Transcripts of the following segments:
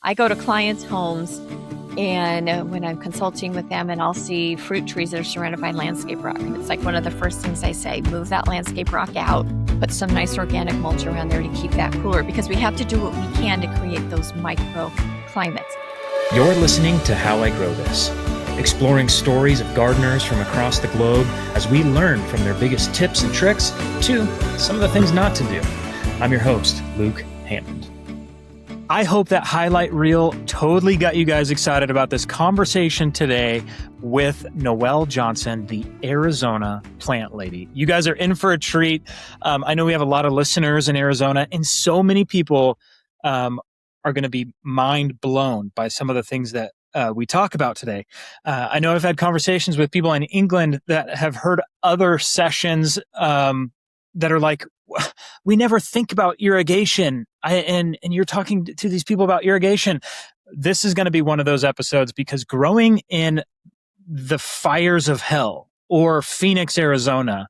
I go to clients' homes and when I'm consulting with them, and I'll see fruit trees that are surrounded by landscape rock. And it's like one of the first things I say, move that landscape rock out, put some nice organic mulch around there to keep that cooler, because we have to do what we can to create those microclimates. You're listening to How I Grow This, exploring stories of gardeners from across the globe as we learn from their biggest tips and tricks to some of the things not to do. I'm your host, Luke Hammond. I hope that highlight reel totally got you guys excited about this conversation today with Noelle Johnson, the Arizona plant lady. You guys are in for a treat. I know we have a lot of listeners in Arizona, and so many people are going to be mind blown by some of the things that we talk about today. I know I've had conversations with people in England that have heard other sessions that are like, we never think about irrigation. And you're talking to these people about irrigation. This is going to be one of those episodes, because growing in the fires of hell or Phoenix, Arizona,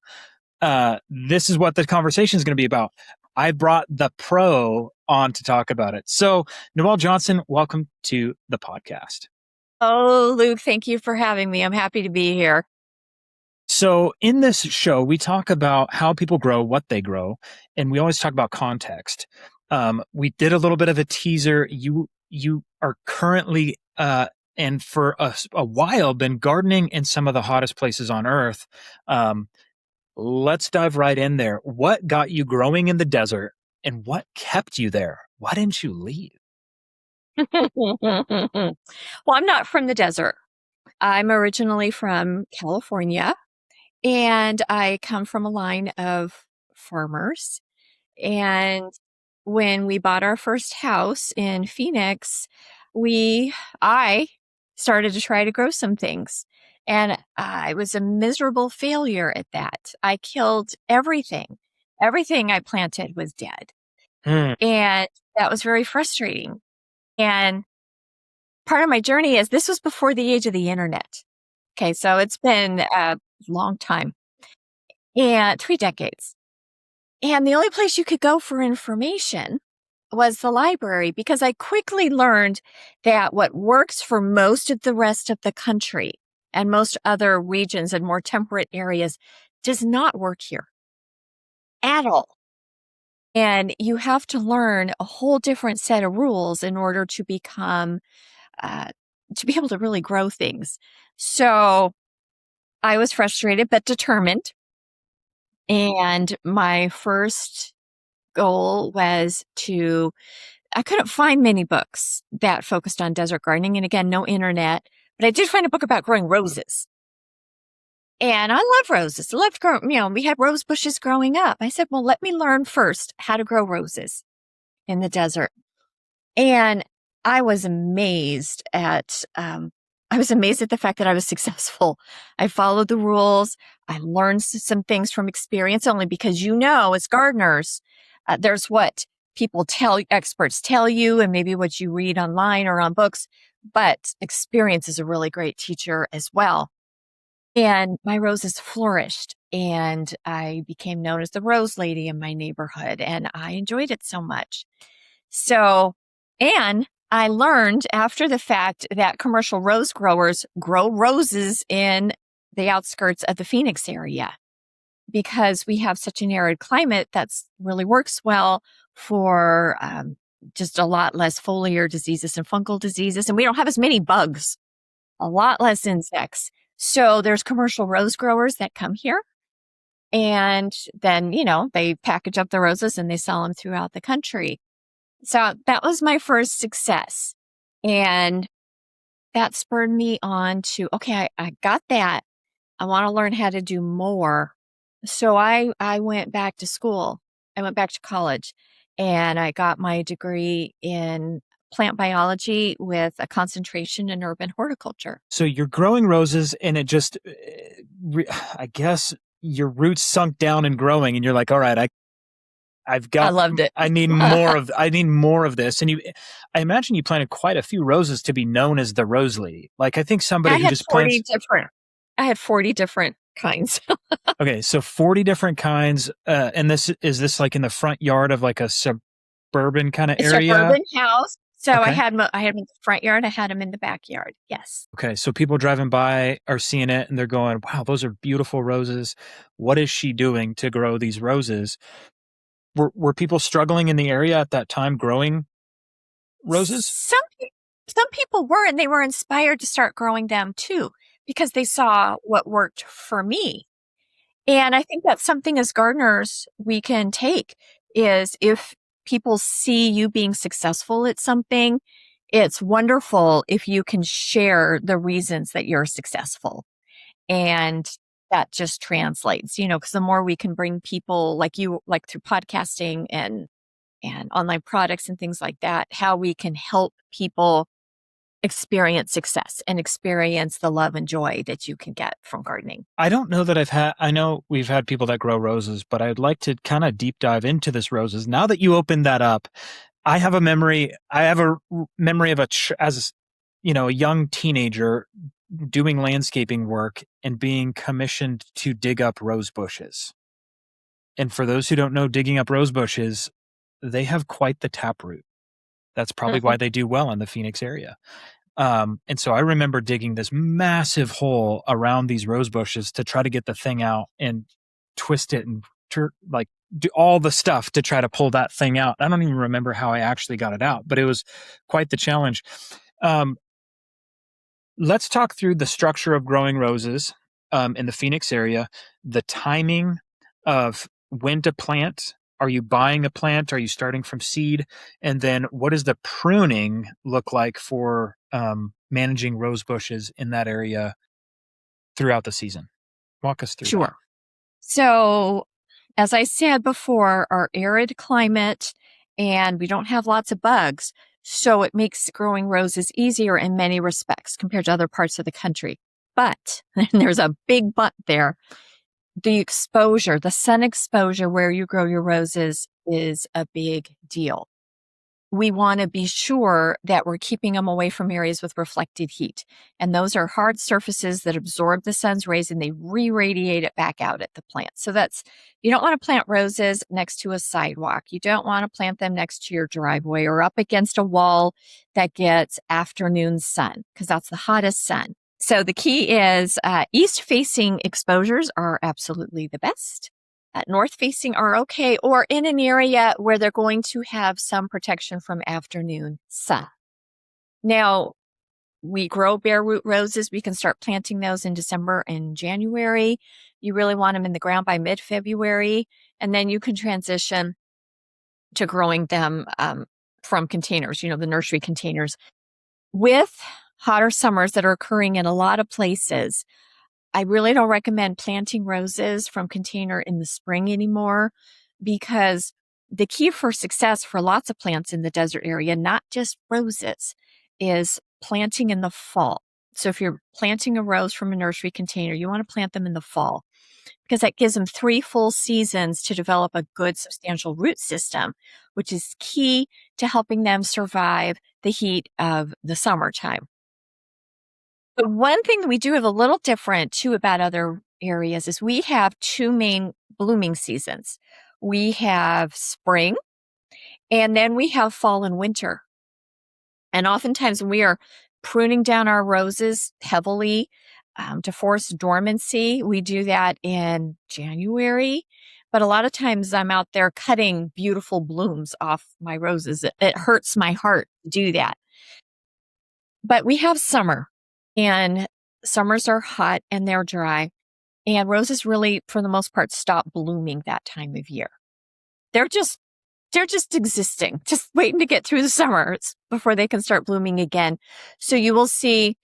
this is what the conversation is going to be about. I brought the pro on to talk about it. So, Noelle Johnson, welcome to the podcast. Oh, Luke, thank you for having me. I'm happy to be here. So in this show, we talk about how people grow, what they grow, and we always talk about context. We did a little bit of a teaser. You are currently, and for a while, been gardening in some of the hottest places on earth. Let's dive right in there. What got you growing in the desert, and what kept you there? Why didn't you leave? Well, I'm not from the desert. I'm originally from California. And I come from a line of farmers. And when we bought our first house in Phoenix, I started to try to grow some things. And I was a miserable failure at that. I killed everything. Everything I planted was dead. And that was very frustrating. And part of my journey is this was before the age of the internet. Okay, so it's been a long time, and 3 decades. And the only place you could go for information was the library, because I quickly learned that what works for most of the rest of the country and most other regions and more temperate areas does not work here at all. And you have to learn a whole different set of rules in order to become, to be able to really grow things. So I was frustrated but determined. And my first goal was I couldn't find many books that focused on desert gardening. And again, no internet, but I did find a book about growing roses. And I love roses. I loved growing, we had rose bushes growing up. I said, well, let me learn first how to grow roses in the desert. And I was amazed at the fact that I was successful. I followed the rules. I learned some things from experience, only because, as gardeners, there's what experts tell you, and maybe what you read online or on books, but experience is a really great teacher as well. And my roses flourished, and I became known as the rose lady in my neighborhood, and I enjoyed it so much. And I learned after the fact that commercial rose growers grow roses in the outskirts of the Phoenix area, because we have such an arid climate that's really works well for just a lot less foliar diseases and fungal diseases. And we don't have as many bugs, a lot less insects. So there's commercial rose growers that come here, and then, they package up the roses and they sell them throughout the country. So that was my first success. And that spurred me on to, okay, I got that. I want to learn how to do more. So I went back to school. I went back to college, and I got my degree in plant biology with a concentration in urban horticulture. So you're growing roses, and it just, I guess your roots sunk down in growing, and you're like, all right, I loved it. I need more of this. And I imagine you planted quite a few roses to be known as the rose lady. Like, I think somebody who just plants. I had 40 different kinds. Okay. So 40 different kinds. And is this like in the front yard of like a suburban kind of area? Suburban house. So Okay. I had them in the front yard. I had them in the backyard. Yes. Okay. So people driving by are seeing it and they're going, wow, those are beautiful roses. What is she doing to grow these roses? Were people struggling in the area at that time growing roses? Some people were, and they were inspired to start growing them too because they saw what worked for me. And I think that's something as gardeners we can take is if people see you being successful at something, it's wonderful if you can share the reasons that you're successful. And that just translates, because the more we can bring people like you, like through podcasting and online products and things like that, how we can help people experience success and experience the love and joy that you can get from gardening. I don't know that I know we've had people that grow roses, but I'd like to kind of deep dive into this roses. Now that you opened that up, I have a memory of as a young teenager doing landscaping work and being commissioned to dig up rose bushes. And for those who don't know, digging up rose bushes, they have quite the taproot. That's probably why they do well in the Phoenix area. And so I remember digging this massive hole around these rose bushes to try to get the thing out and twist it and do all the stuff to try to pull that thing out. I don't even remember how I actually got it out, but it was quite the challenge. Um, let's talk through the structure of growing roses in the Phoenix area, the timing of when to plant. Are you buying a plant? Are you starting from seed? And then what does the pruning look like for managing rose bushes in that area throughout the season? Walk us through that. Sure. So, as I said before, our arid climate and we don't have lots of bugs. So it makes growing roses easier in many respects compared to other parts of the country. But, and there's a big but there, the exposure, the sun exposure where you grow your roses is a big deal. We want to be sure that we're keeping them away from areas with reflected heat. And those are hard surfaces that absorb the sun's rays and they re-radiate it back out at the plant. So you don't want to plant roses next to a sidewalk. You don't want to plant them next to your driveway or up against a wall that gets afternoon sun because that's the hottest sun. So the key is east-facing exposures are absolutely the best. North-facing are okay, or in an area where they're going to have some protection from afternoon sun. Now, we grow bare root roses. We can start planting those in December and January. You really want them in the ground by mid-February, and then you can transition to growing them from containers, the nursery containers. With hotter summers that are occurring in a lot of places, I really don't recommend planting roses from container in the spring anymore because the key for success for lots of plants in the desert area, not just roses, is planting in the fall. So if you're planting a rose from a nursery container, you want to plant them in the fall because that gives them 3 full seasons to develop a good substantial root system, which is key to helping them survive the heat of the summertime. The one thing that we do have a little different too about other areas is we have 2 main blooming seasons. We have spring and then we have fall and winter. And oftentimes when we are pruning down our roses heavily to force dormancy, we do that in January. But a lot of times I'm out there cutting beautiful blooms off my roses. It hurts my heart to do that. But we have summer, and summers are hot and they're dry. And roses really, for the most part, stop blooming that time of year. They're just existing, just waiting to get through the summer before they can start blooming again. So you will see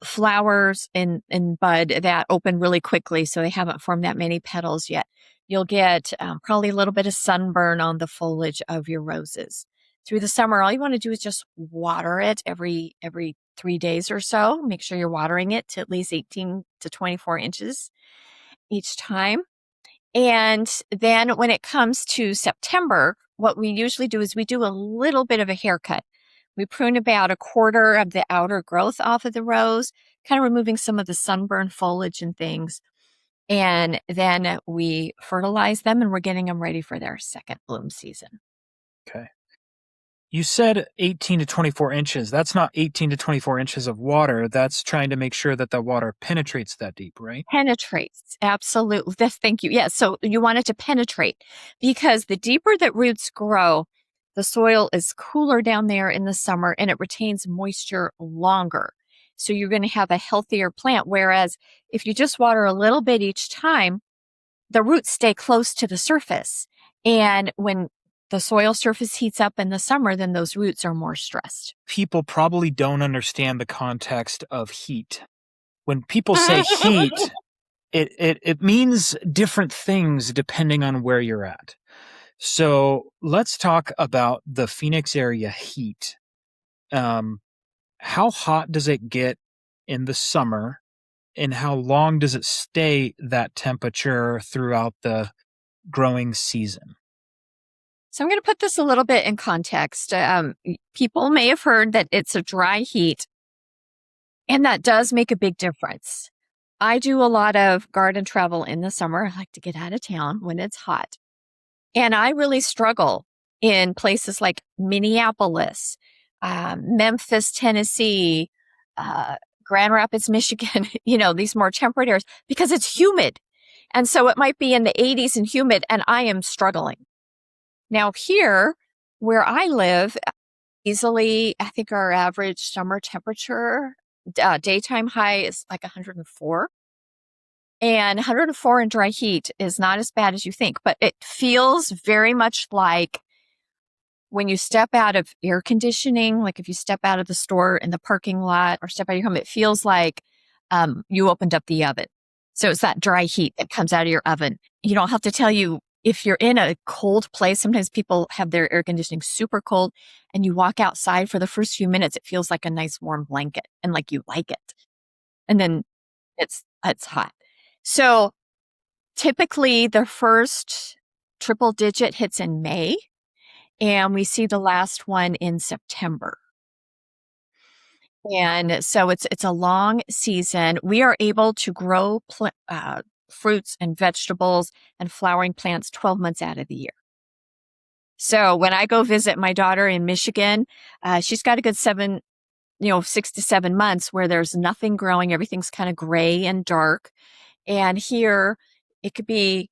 flowers in bud that open really quickly. So they haven't formed that many petals yet. You'll get probably a little bit of sunburn on the foliage of your roses. Through the summer, all you want to do is just water it every 3 days or so. Make sure you're watering it to at least 18 to 24 inches each time. And then when it comes to September, what we usually do is we do a little bit of a haircut. We prune about a quarter of the outer growth off of the rose, kind of removing some of the sunburned foliage and things. And then we fertilize them and we're getting them ready for their second bloom season. Okay. You said 18 to 24 inches. That's not 18 to 24 inches of water. That's trying to make sure that the water penetrates that deep, right? Penetrates. Absolutely. Thank you. Yes. So you want it to penetrate because the deeper that roots grow, the soil is cooler down there in the summer and it retains moisture longer. So you're going to have a healthier plant. Whereas if you just water a little bit each time, the roots stay close to the surface. And when the soil surface heats up in the summer, then those roots are more stressed. People probably don't understand the context of heat. When people say heat, it means different things depending on where you're at. So let's talk about the Phoenix area heat. How hot does it get in the summer, and how long does it stay that temperature throughout the growing season? So I'm going to put this a little bit in context. People may have heard that it's a dry heat, and that does make a big difference. I do a lot of garden travel in the summer. I like to get out of town when it's hot. And I really struggle in places like Minneapolis, Memphis, Tennessee, uh, Grand Rapids, Michigan, these more temperate areas because it's humid. And so it might be in the 80s and humid, and I am struggling. Now, here where I live, easily, I think our average summer temperature, daytime high is like 104. And 104 in dry heat is not as bad as you think, but it feels very much like when you step out of air conditioning, like if you step out of the store in the parking lot or step out of your home, it feels like you opened up the oven. So it's that dry heat that comes out of your oven. You don't have to tell you if you're in a cold place. Sometimes people have their air conditioning super cold and you walk outside for the first few minutes, it feels like a nice warm blanket and like you like it. And then it's hot. So typically the first triple digit hits in May and we see the last one in September. And so it's a long season. We are able to grow fruits and vegetables and flowering plants 12 months out of the year. So when I go visit my daughter in Michigan, she's got a good 6 to 7 months where there's nothing growing. Everything's kind of gray and dark. And here it could be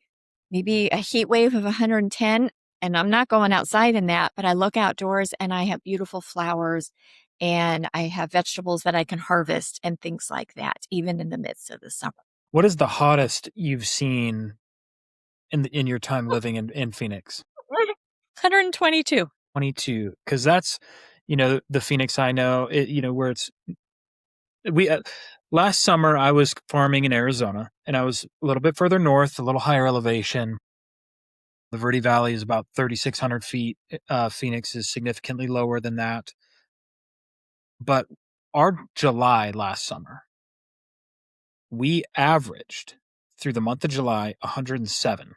maybe a heat wave of 110. And I'm not going outside in that, but I look outdoors and I have beautiful flowers and I have vegetables that I can harvest and things like that, even in the midst of the summer. What is the hottest you've seen in your time living in Phoenix? 122. 22, because that's the Phoenix I know. Where it's we last summer I was farming in Arizona, and I was a little bit further north, a little higher elevation. The Verde Valley is about 3,600 feet. Phoenix is significantly lower than that. But our July last summer, we averaged through the month of July 107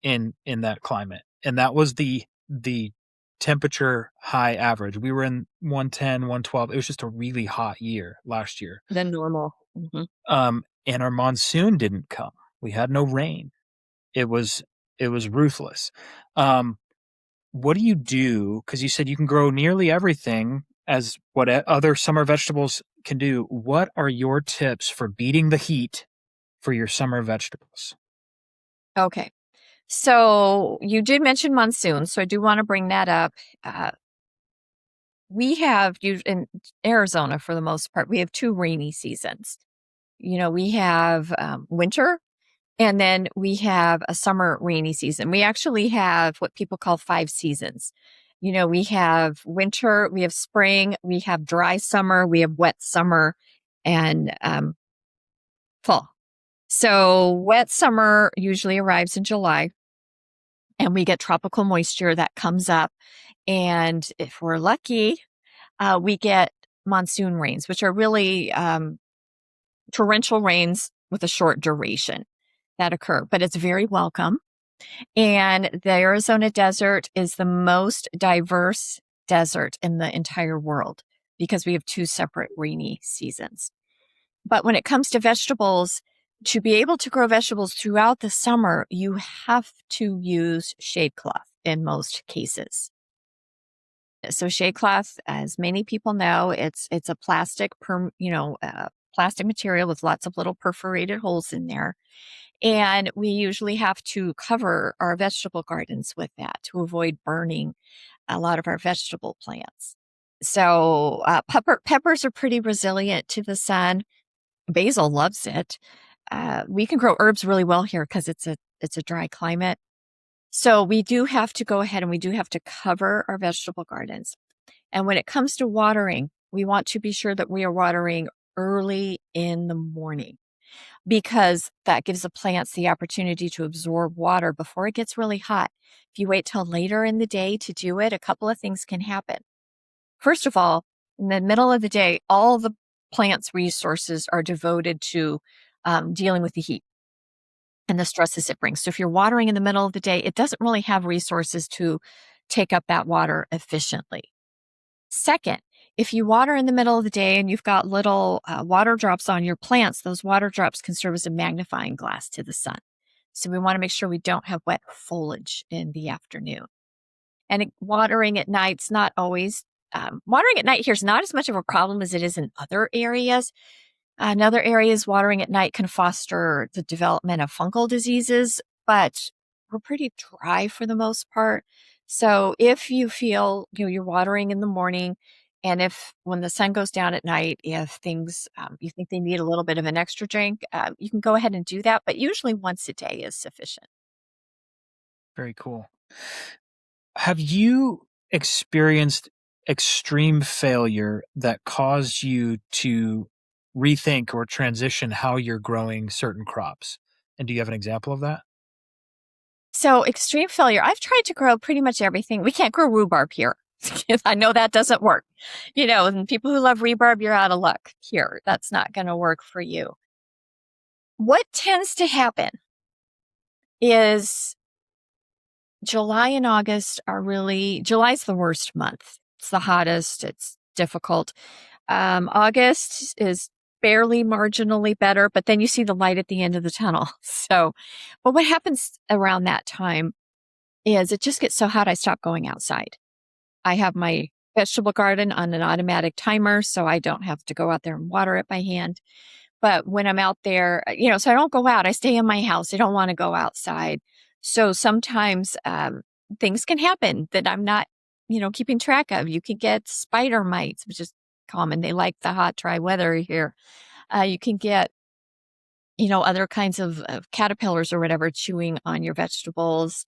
in that climate, and that was the temperature high average. We were in 110, 112. It was just a really hot year last year. Than normal. Mm-hmm. And our monsoon didn't come. We had no rain. It was ruthless. What do you do? Because you said you can grow nearly everything as what other summer vegetables can do. What are your tips for beating the heat for your summer vegetables? Okay. So you did mention monsoon, so I do want to bring that up. We have in Arizona, for the most part, we have two rainy seasons. We have winter and then we have a summer rainy season. We actually have what people call 5 seasons. We have winter, we have spring, we have dry summer, we have wet summer, and fall. So wet summer usually arrives in July, and we get tropical moisture that comes up. And if we're lucky, we get monsoon rains, which are really torrential rains with a short duration that occur, but it's very welcome. And the Arizona desert is the most diverse desert in the entire world because we have 2 separate rainy seasons. But when it comes to vegetables, to be able to grow vegetables throughout the summer, you have to use shade cloth in most cases. So shade cloth, as many people know, it's a plastic material with lots of little perforated holes in there. And we usually have to cover our vegetable gardens with that to avoid burning a lot of our vegetable plants. So peppers are pretty resilient to the sun. Basil loves it. We can grow herbs really well here because it's a dry climate. So we do have to go ahead and we do have to cover our vegetable gardens. And when it comes to watering, we want to be sure that we are watering early in the morning because that gives the plants the opportunity to absorb water before it gets really hot. If you wait till later in the day to do it, a couple of things can happen. First of all, in the middle of the day, all the plant's resources are devoted to dealing with the heat and the stresses it brings. So if you're watering in the middle of the day, it doesn't really have resources to take up that water efficiently. Second, if you water in the middle of the day and you've got little water drops on your plants, those water drops can serve as a magnifying glass to the sun. So we want to make sure we don't have wet foliage in the afternoon. And watering at night's not always, watering at night here is not as much of a problem as it is in other areas. In other areas, watering at night can foster the development of fungal diseases, but we're pretty dry for the most part. So if you feel you're watering in the morning, and if when the sun goes down at night, if things you think they need a little bit of an extra drink, you can go ahead and do that. But usually once a day is sufficient. Very cool. Have you experienced extreme failure that caused you to rethink or transition how you're growing certain crops? And do you have an example of that? So extreme failure. I've tried to grow pretty much everything. We can't grow rhubarb here. I know that doesn't work. And people who love rhubarb, you're out of luck here. That's not going to work for you. What tends to happen is July and August July's the worst month. It's the hottest. It's difficult. August is barely marginally better, but then you see the light at the end of the tunnel. But what happens around that time is it just gets so hot I stop going outside. I have my vegetable garden on an automatic timer, so I don't have to go out there and water it by hand. But when I'm out there, so I don't go out. I stay in my house. I don't want to go outside. So sometimes things can happen that I'm not, keeping track of. You can get spider mites, which is common. They like the hot, dry weather here. You can get, other kinds of caterpillars or whatever chewing on your vegetables.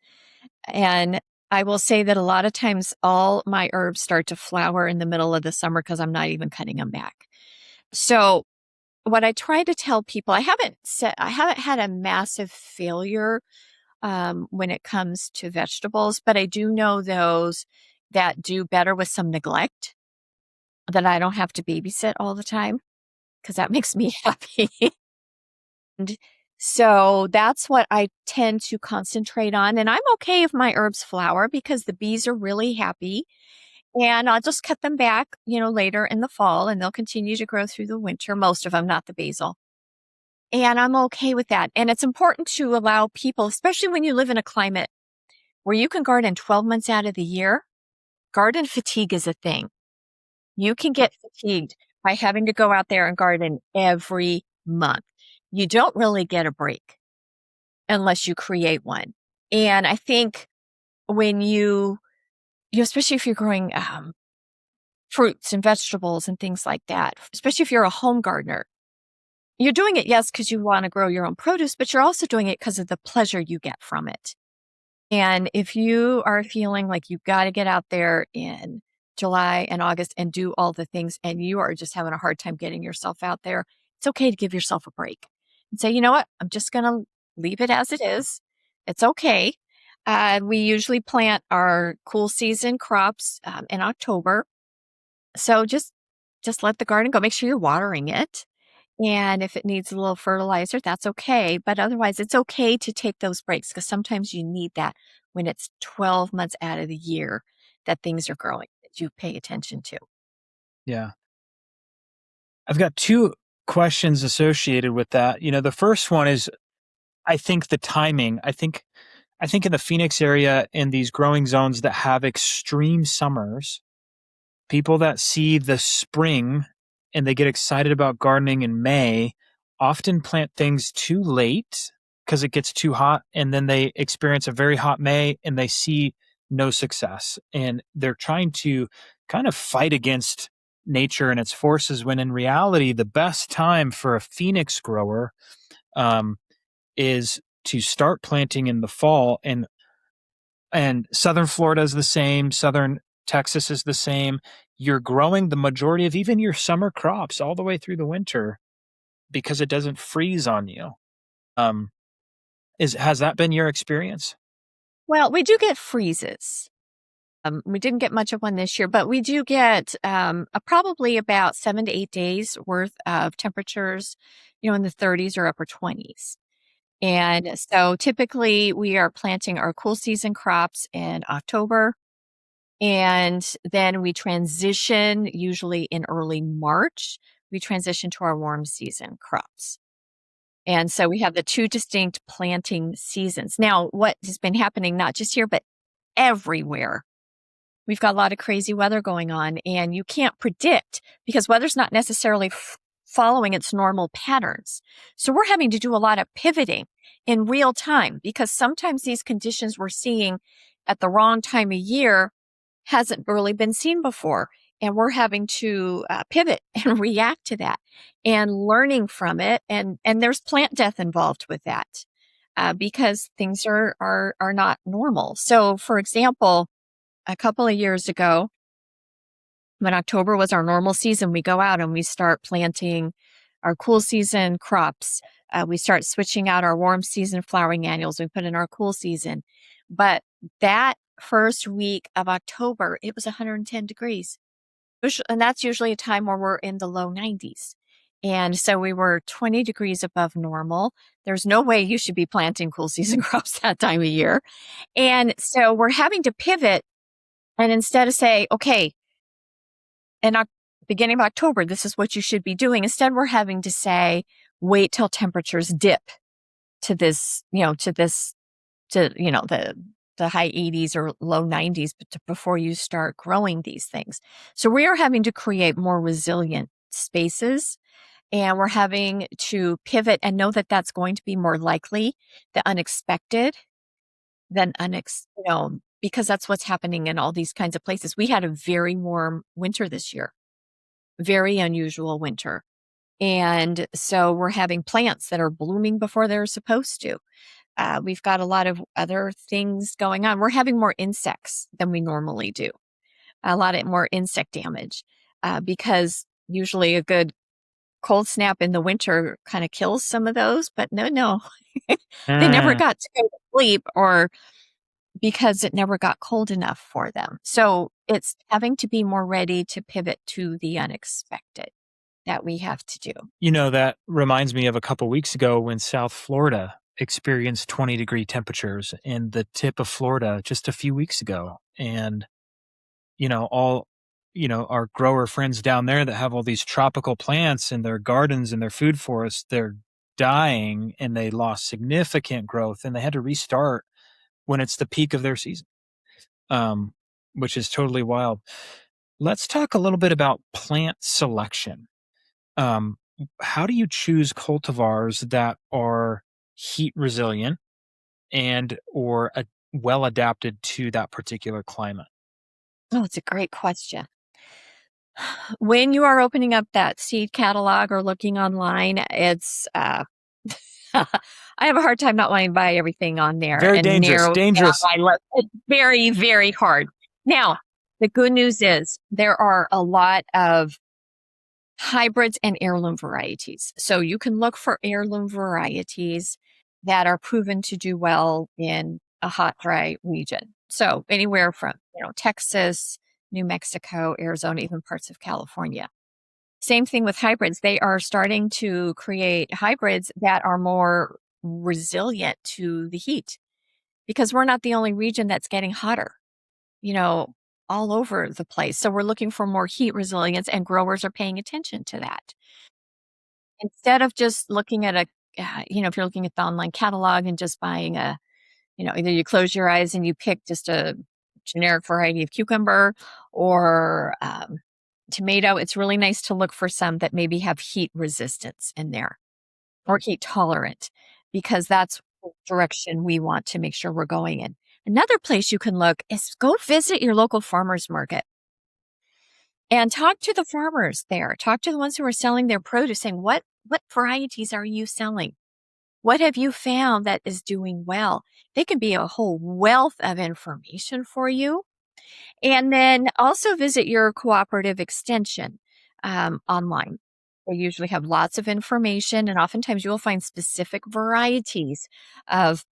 And I will say that a lot of times all my herbs start to flower in the middle of the summer because I'm not even cutting them back. So what I try to tell people, I haven't had a massive failure when it comes to vegetables, but I do know those that do better with some neglect that I don't have to babysit all the time because that makes me happy. And so that's what I tend to concentrate on. And I'm okay if my herbs flower because the bees are really happy. And I'll just cut them back, later in the fall and they'll continue to grow through the winter. Most of them, not the basil. And I'm okay with that. And it's important to allow people, especially when you live in a climate where you can garden 12 months out of the year, garden fatigue is a thing. You can get fatigued by having to go out there and garden every month. You don't really get a break unless you create one. And I think when especially if you're growing fruits and vegetables and things like that, especially if you're a home gardener, you're doing it, yes, because you want to grow your own produce, but you're also doing it because of the pleasure you get from it. And if you are feeling like you've got to get out there in July and August and do all the things, and you are just having a hard time getting yourself out there, it's okay to give yourself a break and say, you know what, I'm just going to leave it as it is. It's okay. We usually plant our cool season crops in October. So just let the garden go. Make sure you're watering it. And if it needs a little fertilizer, that's okay. But otherwise, it's okay to take those breaks because sometimes you need that when it's 12 months out of the year that things are growing that you pay attention to. Yeah. I've got two questions associated with that. The first one is, I think the timing. I think in the Phoenix area, in these growing zones that have extreme summers, People that see the spring and they get excited about gardening in May often plant things too late because it gets too hot, and then they experience a very hot May and they see no success. And they're trying to kind of fight against nature and its forces when in reality, the best time for a Phoenix grower um, is to start planting in the fall. And southern Florida is the same, southern Texas is the same. You're growing the majority of even your summer crops all the way through the winter because it doesn't freeze on you. Um, is has that been your experience? Well, we do get freezes. We didn't get much of one this year, but we do get probably about 7 to 8 days worth of temperatures, in the 30s or upper 20s. And so typically we are planting our cool season crops in October. And then we transition, usually in early March, we transition to our warm season crops. And so we have the two distinct planting seasons. Now, what has been happening, not just here, but everywhere, we've got a lot of crazy weather going on, and you can't predict because weather's not necessarily following its normal patterns. So we're having to do a lot of pivoting in real time because sometimes these conditions we're seeing at the wrong time of year hasn't really been seen before. And we're having to pivot and react to that and learning from it. And there's plant death involved with that because things are not normal. So, for example, a couple of years ago, when October was our normal season, we go out and we start planting our cool season crops. We start switching out our warm season flowering annuals. We put in our cool season. But that first week of October, it was 110 degrees. And that's usually a time where we're in the low 90s. And so we were 20 degrees above normal. There's no way you should be planting cool season crops that time of year. And so we're having to pivot and instead of say, okay, in beginning of October, this is what you should be doing. Instead, we're having to say, wait till temperatures dip to this, the high 80s or low 90s before you start growing these things. So we are having to create more resilient spaces, and we're having to pivot and know that that's going to be more likely, the unexpected than because that's what's happening in all these kinds of places. We had a very warm winter this year, very unusual winter. And so we're having plants that are blooming before they're supposed to. We've got a lot of other things going on. We're having more insects than we normally do, a lot of more insect damage because usually a good cold snap in the winter kind of kills some of those. But no, they never Uh, got to go to sleep or because it never got cold enough for them. So it's having to be more ready to pivot to the unexpected that we have to do. that reminds me of a couple weeks ago when South Florida experienced 20-degree temperatures in the tip of Florida just a few weeks ago. And all our grower friends down there that have all these tropical plants in their gardens and their food forests, they're dying and they lost significant growth and they had to restart when it's the peak of their season, um, which is totally wild. Let's talk a little bit about plant selection. Um, how do you choose cultivars that are heat resilient and or well adapted to that particular climate? Oh, it's a great question. When you are opening up that seed catalog or looking online, it's I have a hard time not wanting to buy everything on there Very and dangerous. narrow down Dangerous. my list. It's very, very hard. Now, the good news is there are a lot of hybrids and heirloom varieties. So you can look for heirloom varieties that are proven to do well in a hot, dry region. So anywhere from, Texas, New Mexico, Arizona, even parts of California. Same thing with hybrids. They are starting to create hybrids that are more resilient to the heat because we're not the only region that's getting hotter, you know, all over the place. So we're looking for more heat resilience, and growers are paying attention to that. Instead of just looking at if you're looking at the online catalog and just buying either you close your eyes and you pick just a generic variety of cucumber or tomato, it's really nice to look for some that maybe have heat resistance in there or heat tolerant, because that's the direction we want to make sure we're going in. Another place you can look is go visit your local farmer's market and talk to the farmers there. Talk to the ones who are selling their produce, saying, what varieties are you selling? What have you found that is doing well? They can be a whole wealth of information for you. And then also visit your cooperative extension online. They usually have lots of information, and oftentimes you will find specific varieties of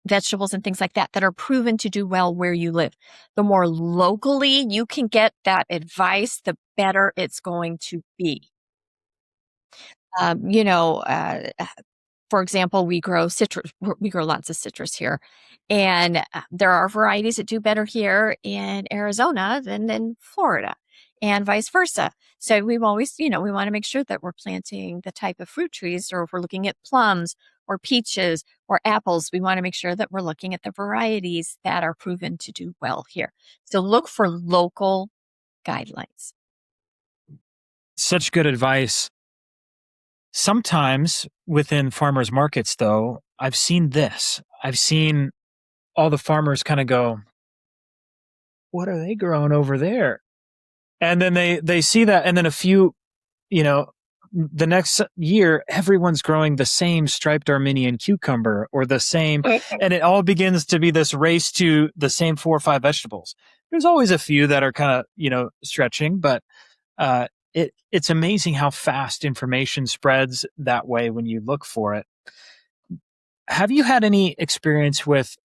vegetables and things like that that are proven to do well where you live. The more locally you can get that advice, the better it's going to be. Um, you know, uh, for example, we grow citrus. We grow lots of citrus here, and there are varieties that do better here in Arizona than in Florida, and vice versa. So we've always, we want to make sure that we're planting the type of fruit trees, or if we're looking at plums or peaches or apples, we want to make sure that we're looking at the varieties that are proven to do well here. So look for local guidelines. Such good advice. Sometimes within farmers markets, though, I've seen this. I've seen all the farmers kind of go, what are they growing over there? And then they see that, and then the next year, everyone's growing the same striped Armenian cucumber or the same, and it all begins to be this race to the same 4 or 5 vegetables. There's always a few that are kind of, stretching, but it's amazing how fast information spreads that way when you look for it. Have you had any experience with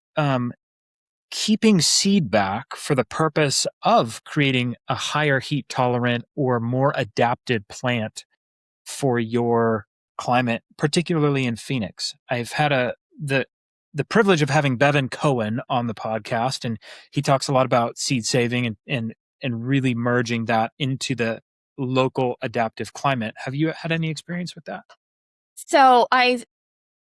keeping seed back for the purpose of creating a higher heat tolerant or more adapted plant for your climate, particularly in Phoenix? I've had the privilege of having Bevan Cohen on the podcast, and he talks a lot about seed saving and really merging that into the local adaptive climate. Have you had any experience with that? So I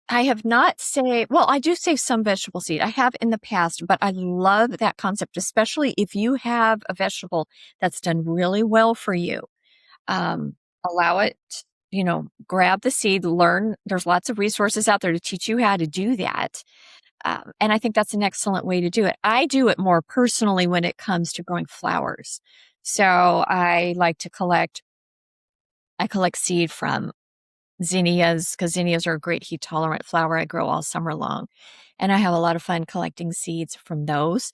have not saved, well, I do save some vegetable seed. I have in the past, but I love that concept, especially if you have a vegetable that's done really well for you. Um, Allow it, grab the seed, learn. There's lots of resources out there to teach you how to do that. And I think that's an excellent way to do it. I do it more personally when it comes to growing flowers. So I collect seed from zinnias, because zinnias are a great heat tolerant flower I grow all summer long. And I have a lot of fun collecting seeds from those.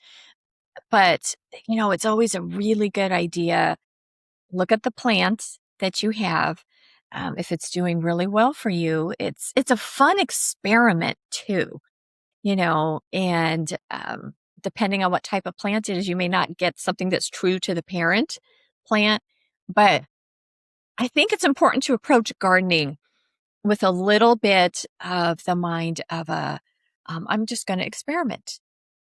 But, it's always a really good idea. Look at the plants that you have. If it's doing really well for you, it's a fun experiment too, and depending on what type of plant it is, you may not get something that's true to the parent plant. But I think it's important to approach gardening with a little bit of the mind of I'm just going to experiment,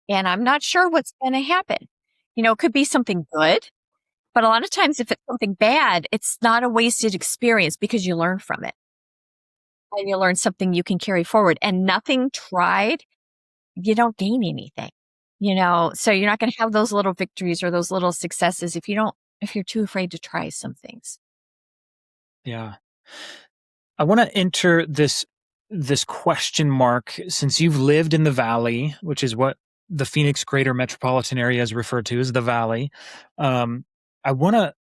and I'm not sure what's going to happen. It could be something good, but a lot of times if it's something bad, it's not a wasted experience because you learn from it and you learn something you can carry forward, and nothing tried, you don't gain anything, so you're not going to have those little victories or those little successes if you're too afraid to try some things. Yeah. I want to enter this question mark, since you've lived in the Valley, which is what the Phoenix greater metropolitan area is referred to as the Valley. I want to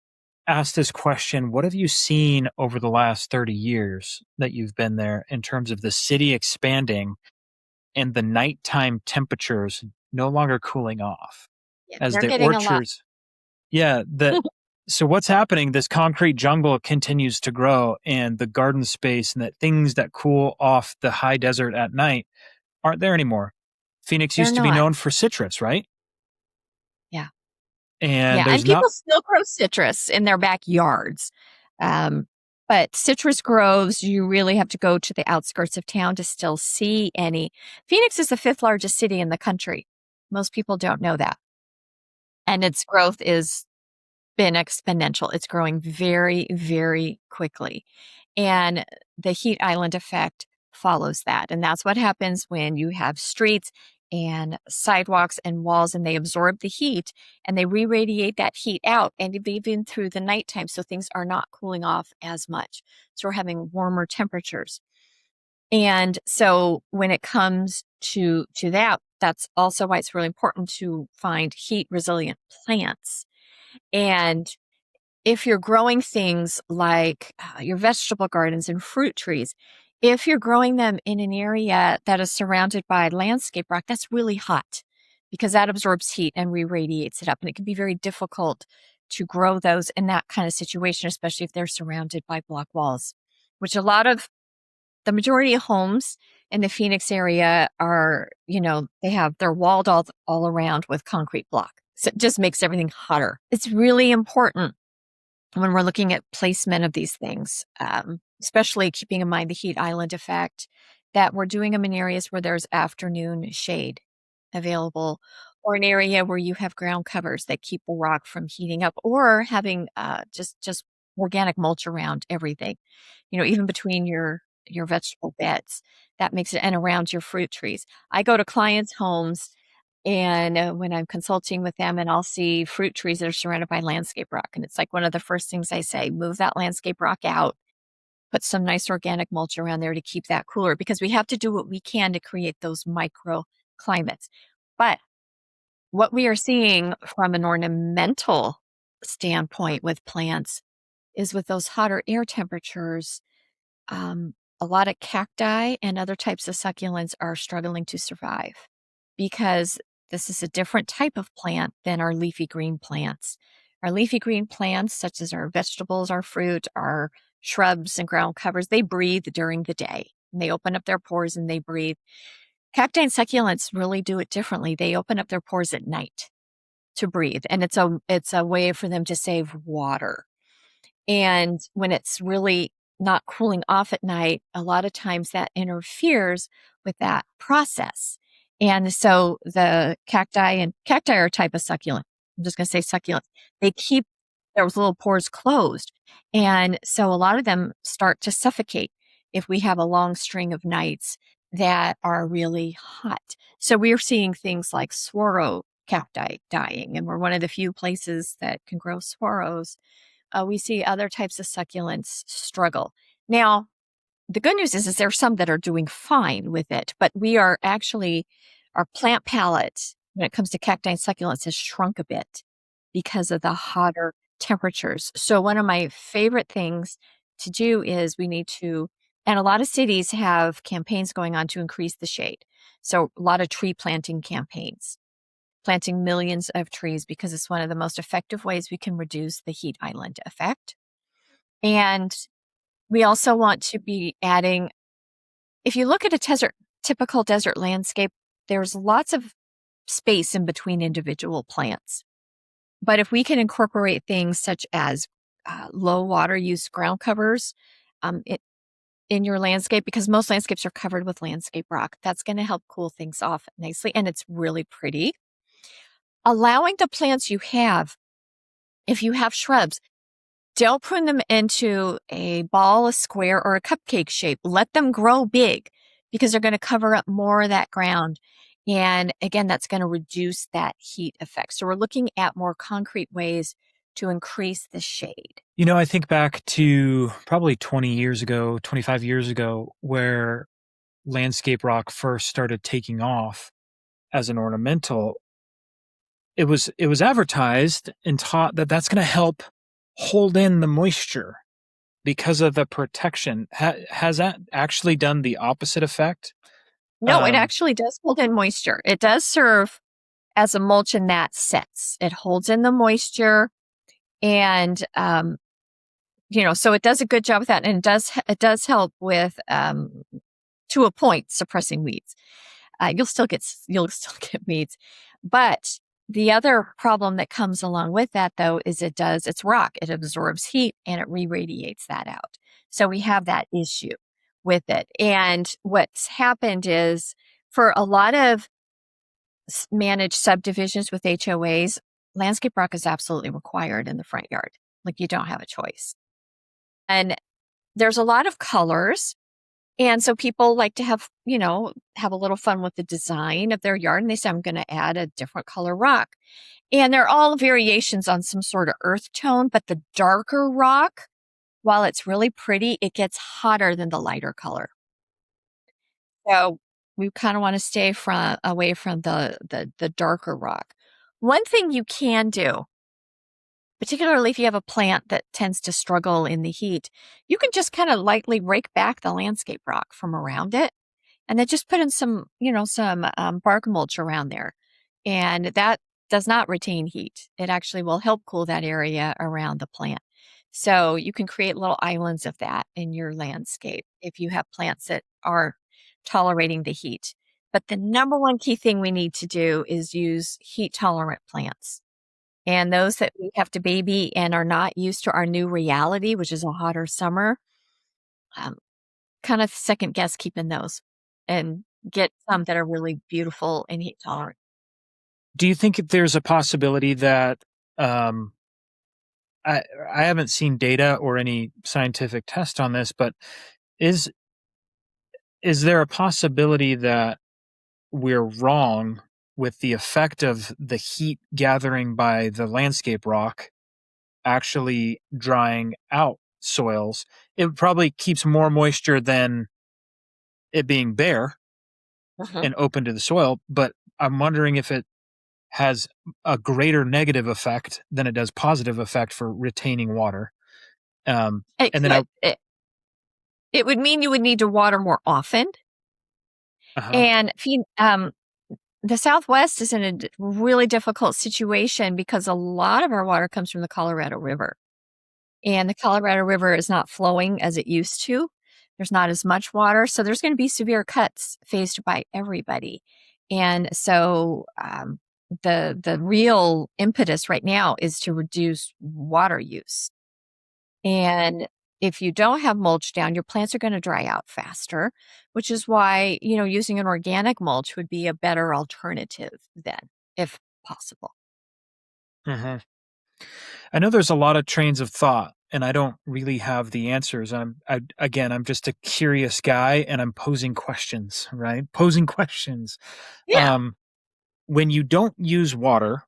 ask this question. What have you seen over the last 30 years that you've been there in terms of the city expanding and the nighttime temperatures no longer cooling off Yeah, as they're the getting a lot. orchards? Yeah, so what's happening? This concrete jungle continues to grow, and the garden space and that things that cool off the high desert at night aren't there anymore. Phoenix They're used to be not. known for citrus, right? Yeah. And Yeah, and there's not. people still grow citrus in their backyards. Um, but citrus groves, you really have to go to the outskirts of town to still see any. Phoenix is the 5th largest city in the country. Most people don't know that. And its growth is been exponential. It's growing very, very quickly. And the heat island effect follows that. And that's what happens when you have streets and sidewalks and walls, and they absorb the heat and they re-radiate that heat out, and even through the nighttime, so things are not cooling off as much. So we're having warmer temperatures. And so when it comes to that, that's also why it's really important to find heat resilient plants. And if you're growing things like your vegetable gardens and fruit trees, if you're growing them in an area that is surrounded by landscape rock, that's really hot because that absorbs heat and re-radiates it up. And it can be very difficult to grow those in that kind of situation, especially if they're surrounded by block walls, which the majority of homes in the Phoenix area are, they're walled all around with concrete block. So it just makes everything hotter. It's really important when we're looking at placement of these things, especially keeping in mind the heat island effect, that we're doing them in areas where there's afternoon shade available, or an area where you have ground covers that keep a rock from heating up, or having just organic mulch around everything, even between your vegetable beds. That makes it, and around your fruit trees. I go to clients' homes, and when I'm consulting with them, and I'll see fruit trees that are surrounded by landscape rock. And it's like one of the first things I say, move that landscape rock out, put some nice organic mulch around there to keep that cooler, because we have to do what we can to create those microclimates. But what we are seeing from an ornamental standpoint with plants is, with those hotter air temperatures, a lot of cacti and other types of succulents are struggling to survive, because this is a different type of plant than our leafy green plants. Our leafy green plants, such as our vegetables, our fruit, our shrubs and ground covers, they breathe during the day. And they open up their pores and they breathe. Cacti and succulents really do it differently. They open up their pores at night to breathe, and it's a way for them to save water. And when it's really not cooling off at night, a lot of times that interferes with that process. And so the cacti are a type of succulent. I'm just going to say succulent. They keep those little pores closed. And so a lot of them start to suffocate if we have a long string of nights that are really hot. So we're seeing things like saguaro cacti dying, and we're one of the few places that can grow saguaros. We see other types of succulents struggle. Now, the good news is there are some that are doing fine with it, but our plant palette, when it comes to cacti and succulents, has shrunk a bit because of the hotter temperatures. So one of my favorite things to do is and a lot of cities have campaigns going on to increase the shade. So a lot of tree planting campaigns, planting millions of trees, because it's one of the most effective ways we can reduce the heat island effect. And we also want to be adding, if you look at a typical desert landscape, there's lots of space in between individual plants. But if we can incorporate things such as low water use ground covers in your landscape, because most landscapes are covered with landscape rock, that's going to help cool things off nicely, and it's really pretty. Allowing the plants you have, if you have shrubs, don't prune them into a ball, a square, or a cupcake shape. Let them grow big, because they're going to cover up more of that ground. And again, that's going to reduce that heat effect. So we're looking at more concrete ways to increase the shade. I think back to probably 20 years ago, 25 years ago, where landscape rock first started taking off as an ornamental. It was advertised and taught that that's going to help hold in the moisture because of the protection. Has that actually done the opposite effect? No, it actually does hold in moisture. It does serve as a mulch in that sense. It holds in the moisture, and so it does a good job with that, and it does help with, to a point, suppressing weeds. You'll still get weeds, but the other problem that comes along with that, though, is it's rock. It absorbs heat and it re-radiates that out. So we have that issue with it. And what's happened is, for a lot of managed subdivisions with HOAs, landscape rock is absolutely required in the front yard. Like, you don't have a choice. And there's a lot of colors. And so people like to have a little fun with the design of their yard. And they say, I'm going to add a different color rock. And they're all variations on some sort of earth tone, but the darker rock, while it's really pretty, it gets hotter than the lighter color. So we kind of want to stay away from the darker rock. One thing you can do, particularly if you have a plant that tends to struggle in the heat, you can just kind of lightly rake back the landscape rock from around it and then just put in some bark mulch around there. And that does not retain heat. It actually will help cool that area around the plant. So you can create little islands of that in your landscape if you have plants that are tolerating the heat. But the number one key thing we need to do is use heat tolerant plants. And those that we have to baby and are not used to our new reality, which is a hotter summer, um, kind of second guess keeping those and get some that are really beautiful and heat tolerant. Do you think there's a possibility that um, I I haven't seen data or any scientific test on this, but is is there a possibility that we're wrong with the effect of the heat gathering by the landscape rock actually drying out soils? It probably keeps more moisture than it being bare Mhm. and open to the soil, but I'm wondering if it has a greater negative effect than it does positive effect for retaining water. Um, It and then I could. It would mean you would need to water more often. uh-huh. And the Southwest is in a really difficult situation because a lot of our water comes from the Colorado River. And the Colorado River is not flowing as it used to. There's not as much water. So there's going to be severe cuts faced by everybody. And so the real impetus right now is to reduce water use. And if you don't have mulch down, your plants are going to dry out faster, which is why, using an organic mulch would be a better alternative then, if possible. Mhm. I know there's a lot of trains of thought, and I don't really have the answers. I'm just a curious guy, and I'm posing questions, right? Posing questions. Yeah. Um, when you don't use water,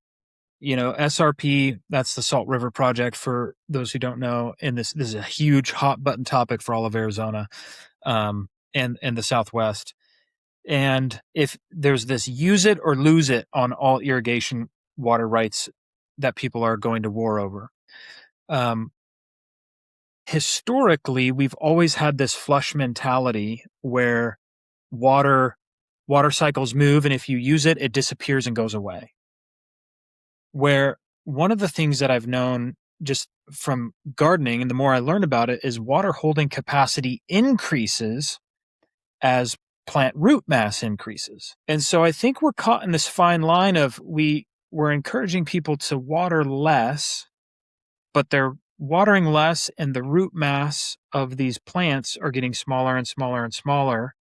SRP, that's the Salt River Project for those who don't know, and this is a huge hot button topic for all of Arizona, and the Southwest. And if there's this use it or lose it on all irrigation water rights that people are going to war over. Um, Historically, we've always had this flush mentality where water water cycles move, and if you use it, it disappears and goes away. Where one of the things that I've known just from gardening, and the more I learn about it, is water holding capacity increases as plant root mass increases. And so I think we're caught in this fine line of we're encouraging people to water less, but they're watering less and the root mass of these plants are getting smaller and smaller and smaller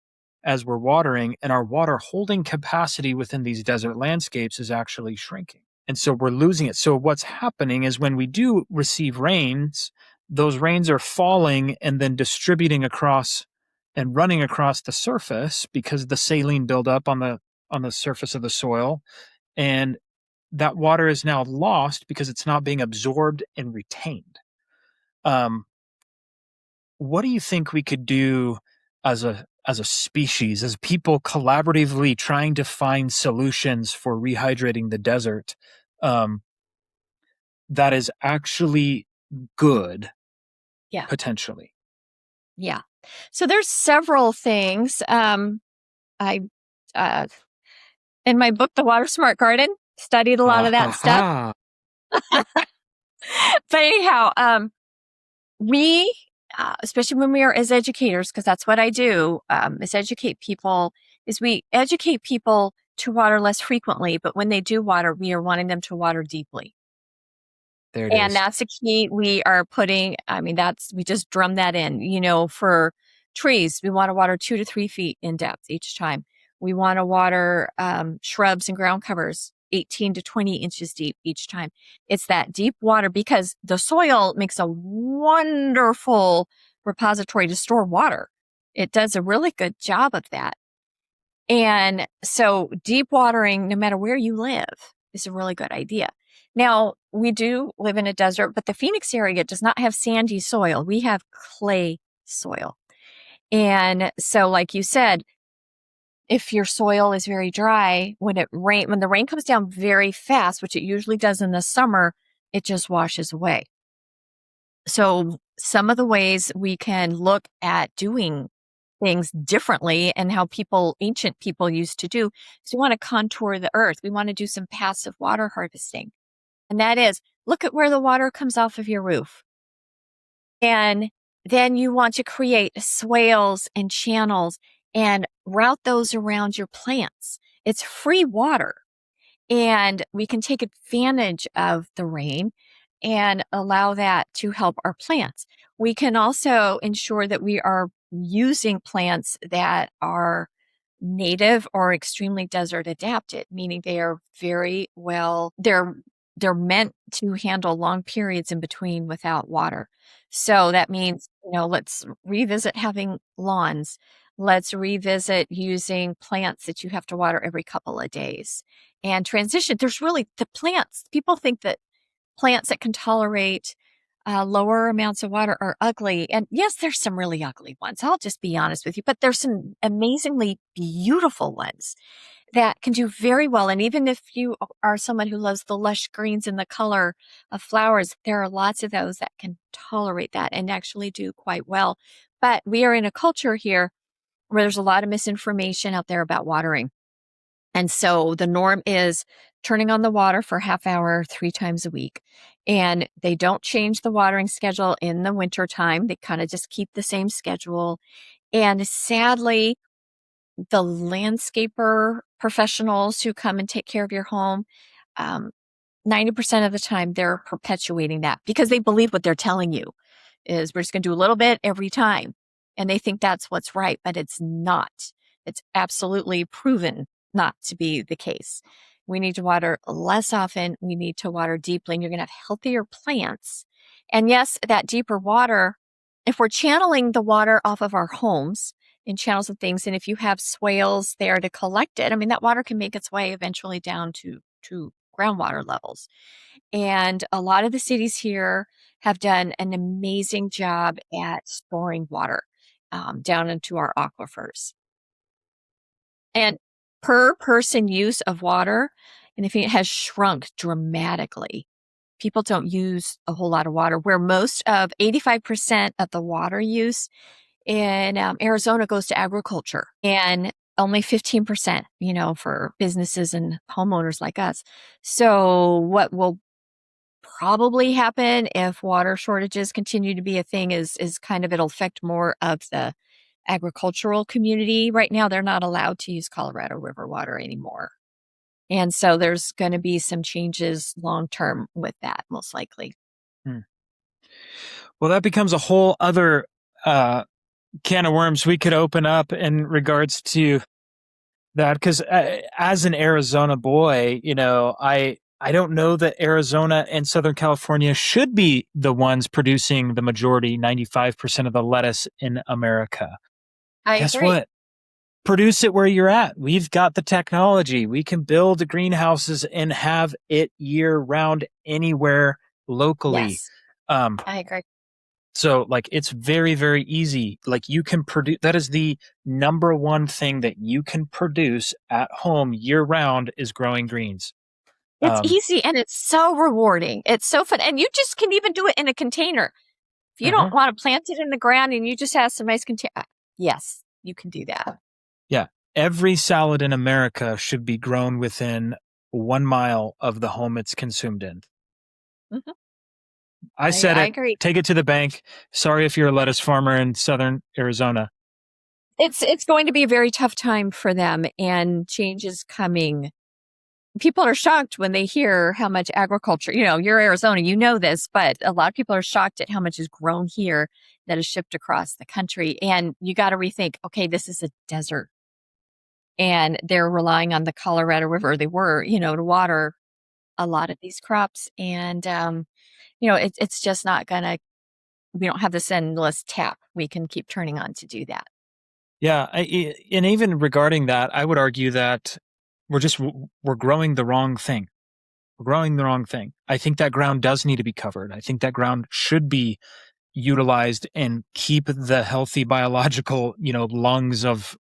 as we're watering, and our water holding capacity within these desert landscapes is actually shrinking. And so we're losing it. So what's happening is when we do receive rains, those rains are falling and then distributing across and running across the surface because the saline buildup on the surface of the soil, and that water is now lost because it's not being absorbed and retained. Um, what do you think we could do as a species, as people collaboratively trying to find solutions for rehydrating the desert, um, that is actually good Yeah. potentially? Yeah. So there's several things. I, uh, in my book, The Water Smart Garden, studied a lot of that stuff. Ah, But anyhow, we, especially when we are as educators, because that's what I do, is we educate people to water less frequently, but when they do water, we are wanting them to water deeply. there it And is. that's the key we are putting. I mean, we just drum that in, for trees, we want to water 2 to 3 feet in depth each time. We want to water shrubs and ground covers 18 to 20 inches deep each time. It's that deep water because the soil makes a wonderful repository to store water. It does a really good job of that. And so deep watering, no matter where you live, is a really good idea. Now, we do live in a desert, but the Phoenix area does not have sandy soil. We have clay soil. And so, like you said, if your soil is very dry, when the rain comes down very fast, which it usually does in the summer, it just washes away. So some of the ways we can look at doing things differently and how ancient people used to do is we want to contour the earth. We want to do some passive water harvesting. And that is, look at where the water comes off of your roof. And then you want to create swales and channels and route those around your plants. It's free water. And we can take advantage of the rain and allow that to help our plants. We can also ensure that we are using plants that are native or extremely desert adapted, meaning they are very well, they're meant to handle long periods in between without water. So that means, let's revisit having lawns. Let's revisit using plants that you have to water every couple of days and transition. There's really the plants. People think that plants that can tolerate lower amounts of water are ugly. And yes, there's some really ugly ones. I'll just be honest with you, but there's some amazingly beautiful ones that can do very well. And even if you are someone who loves the lush greens and the color of flowers, there are lots of those that can tolerate that and actually do quite well. But we are in a culture here where there's a lot of misinformation out there about watering. And so the norm is turning on the water for half hour 3 times a week. And they don't change the watering schedule in the winter time. They kind of just keep the same schedule. And sadly, the landscaper professionals who come and take care of your home, um, 90% of the time they're perpetuating that because they believe what they're telling you is we're just going to do a little bit every time. And they think that's what's right, but it's not. It's absolutely proven not to be the case. We need to water less often. We need to water deeply, and you're going to have healthier plants. And yes, that deeper water, if we're channeling the water off of our homes in channels and things, and if you have swales there to collect it, I mean, that water can make its way eventually down to groundwater levels. And a lot of the cities here have done an amazing job at storing water down into our aquifers. And per person use of water, and if it has shrunk dramatically. People don't use a whole lot of water, where most of 85% of the water use in Arizona goes to agriculture and only 15%, for businesses and homeowners like us. So what will probably happen if water shortages continue to be a thing is kind of it'll affect more of the agricultural community. Right now, they're not allowed to use Colorado River water anymore. And so there's going to be some changes long term with that, most likely. Hmm. Well, that becomes a whole other can of worms we could open up in regards to that. Because as an Arizona boy, I don't know that Arizona and Southern California should be the ones producing the majority, 95% of the lettuce in America. I Guess agree. what? Produce it where you're at. We've got the technology. We can build greenhouses and have it year round anywhere locally. Yes, I agree. So it's very, very easy. You can produce, that is the number one thing that you can produce at home year round is growing greens. It's easy and it's so rewarding. It's so fun. And you just can even do it in a container. If you don't want to plant it in the ground and you just have some nice container, yes, you can do that. Yeah. Every salad in America should be grown within 1 mile of the home it's consumed in. Mm-hmm. I said I it. agree. Take it to the bank. Sorry if you're a lettuce farmer in southern Arizona. It's going to be a very tough time for them, and change is coming. People are shocked when they hear how much agriculture, you're Arizona, this, but a lot of people are shocked at how much is grown here that is shipped across the country. And you got to rethink, okay, this is a desert and they're relying on the Colorado River. They were, to water a lot of these crops. And, it's just not going to, we don't have this endless tap we can keep turning on to do that. Yeah, and even regarding that, I would argue that we're growing the wrong thing. We're growing the wrong thing. I think that ground does need to be covered. I think that ground should be utilized and keep the healthy biological, lungs of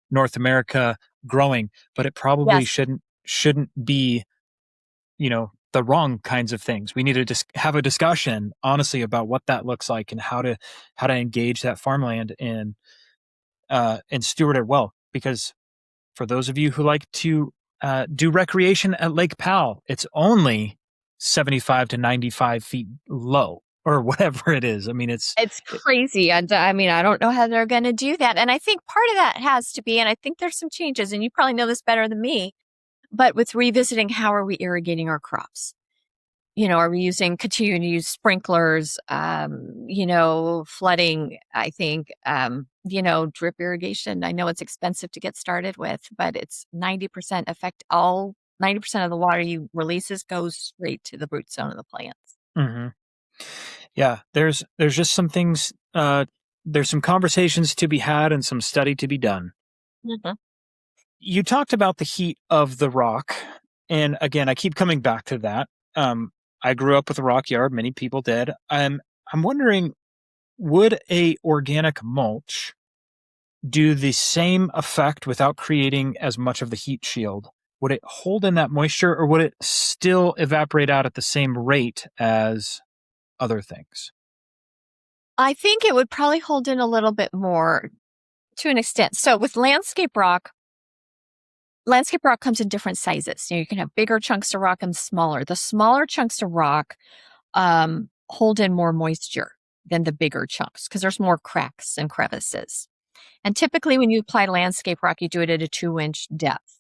North America growing, but it probably Yes. shouldn't be, the wrong kinds of things. We need to just have a discussion honestly about what that looks like and how to engage that farmland and steward it well. Because for those of you who like to do recreation at Lake Powell, it's only 75 to 95 feet low or whatever it is. I mean, It's crazy. And I mean, I don't know how they're going to do that. And I think part of that has to be, and I think there's some changes, and you probably know this better than me, but with revisiting how are we irrigating our crops? Are we continuing to use sprinklers, flooding, I think, drip irrigation. I know it's expensive to get started with, but it's 90% of the water you releases goes straight to the root zone of the plants. Mhm. Yeah, there's just some things. There's some conversations to be had and some study to be done. Mhm. You talked about the heat of the rock, and again, I keep coming back to that. I grew up with a rock yard. Many people did. I'm wondering, would a organic mulch do the same effect without creating as much of the heat shield? Would it hold in that moisture, or would it still evaporate out at the same rate as other things? I think it would probably hold in a little bit more to an extent. So with landscape rock comes in different sizes. You can have bigger chunks of rock and smaller. The smaller chunks of rock hold in more moisture than the bigger chunks because there's more cracks and crevices. And typically, when you apply landscape rock, you do it at a 2-inch depth.